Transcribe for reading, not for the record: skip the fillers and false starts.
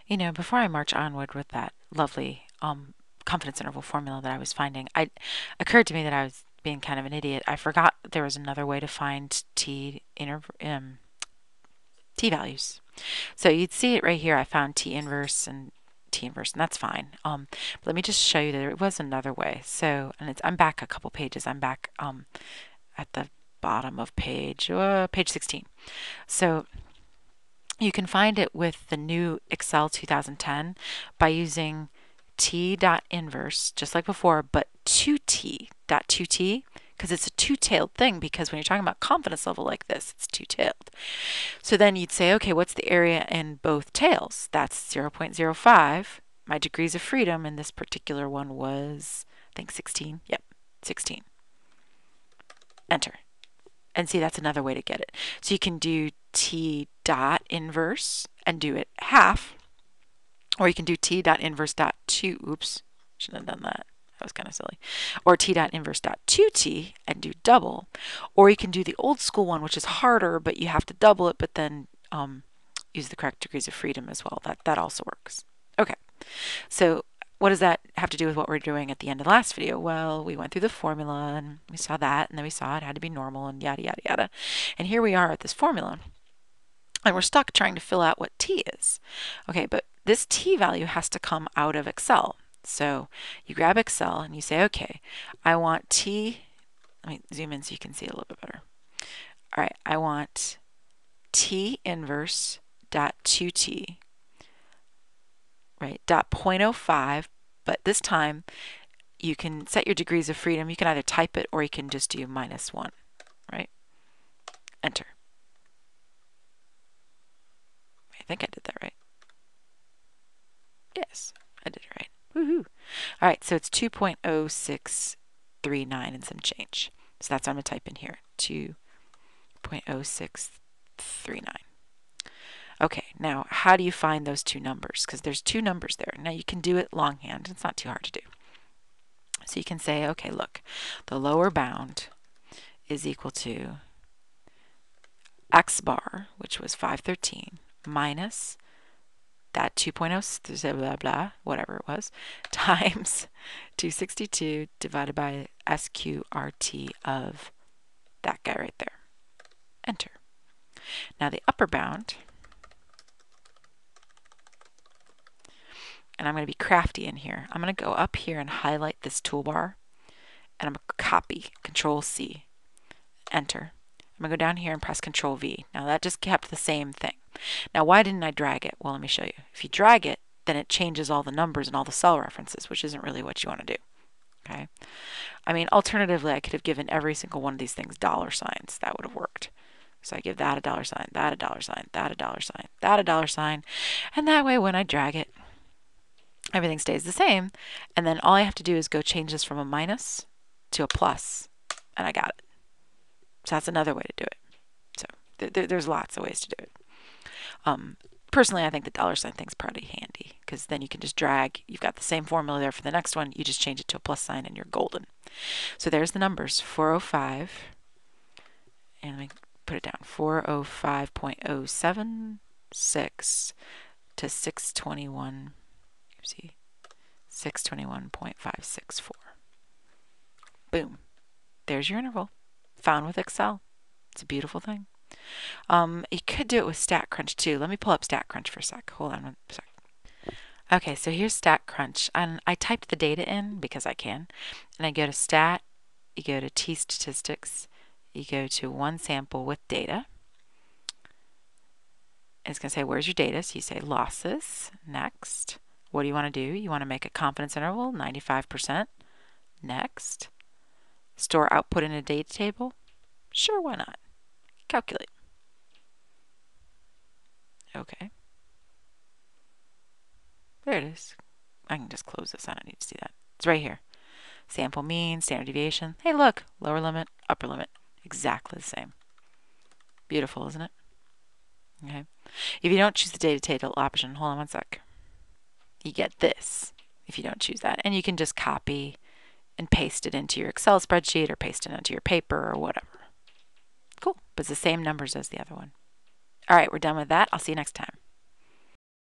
You know, before I march onward with that lovely confidence interval formula that I was finding, it occurred to me that I was being kind of an idiot. I forgot there was another way to find t values. So you'd see it right here. I found t inverse, and that's fine. But let me just show you that there was another way. So, and I'm back a couple pages. I'm back at the bottom of page 16. So you can find it with the new Excel 2010 by using t dot inverse, just like before, but 2t dot 2t, because it's a two-tailed thing, because when you're talking about confidence level like this, it's two-tailed. So then you'd say, okay, what's the area in both tails? That's 0.05. My degrees of freedom in this particular one was, I think, 16. Yep, 16. Enter. And see, that's another way to get it. So you can do t dot inverse and do it half, or you can do t dot inverse dot 2. Oops, shouldn't have done that. That was kind of silly. Or t dot inverse dot 2t and do double. Or you can do the old school one, which is harder, but you have to double it, but then use the correct degrees of freedom as well. That also works. Okay, so what does that have to do with what we're doing at the end of the last video? Well, we went through the formula and we saw that, and then we saw it had to be normal and yada, yada, yada. And here we are at this formula, and we're stuck trying to fill out what t is. Okay, but this t value has to come out of Excel. So you grab Excel and you say, okay, I want t, let me zoom in so you can see it a little bit better. All right, I want t inverse dot 2t, right, dot 0.05, but this time you can set your degrees of freedom. You can either type it or you can just do -1, right? Enter. I think I did that right. Yes, I did it right. Woohoo. All right, so it's 2.0639 and some change. So that's what I'm going to type in here, 2.0639. Okay, now how do you find those two numbers? Because there's two numbers there. Now you can do it longhand. It's not too hard to do. So you can say, okay, look, the lower bound is equal to x bar, which was 513, minus that 2.0 blah blah whatever it was times 262 divided by SQRT of that guy right there. Enter. Now the upper bound, and I'm going to be crafty in here. I'm going to go up here and highlight this toolbar, and I'm going to copy Control C, enter. I'm going to go down here and press Control V. Now that just kept the same thing. Now why didn't I drag it? Well, let me show you. If you drag it, then it changes all the numbers and all the cell references, which isn't really what you want to do. Okay. I mean, alternatively, I could have given every single one of these things dollar signs. That would have worked. So I give that a dollar sign, that a dollar sign, that a dollar sign, that a dollar sign, and that way when I drag it, everything stays the same, and then all I have to do is go change this from a minus to a plus, and I got it. So that's another way to do it. So there's lots of ways to do it. Personally, I think the dollar sign thing's pretty handy, because then you can just drag. You've got the same formula there for the next one. You just change it to a plus sign, and you're golden. So there's the numbers, 405, and let me put it down, 405.076 to 621. See, 621.564. Boom. There's your interval. Found with Excel. It's a beautiful thing. You could do it with StatCrunch too. Let me pull up StatCrunch for a sec. Hold on one sec. Okay, so here's StatCrunch. And I typed the data in because I can. And I go to Stat, you go to T Statistics, you go to one sample with data. And it's going to say, where's your data? So you say losses. Next. What do you want to do? You want to make a confidence interval, 95%. Next. Store output in a data table? Sure, why not? Calculate. Okay. There it is. I can just close this. I don't need to see that. It's right here. Sample mean, standard deviation. Hey, look. Lower limit, upper limit. Exactly the same. Beautiful, isn't it? Okay. If you don't choose the data table option, hold on one sec. You get this if you don't choose that. And you can just copy and paste it into your Excel spreadsheet or paste it into your paper or whatever. Cool. But it's the same numbers as the other one. All right, we're done with that. I'll see you next time.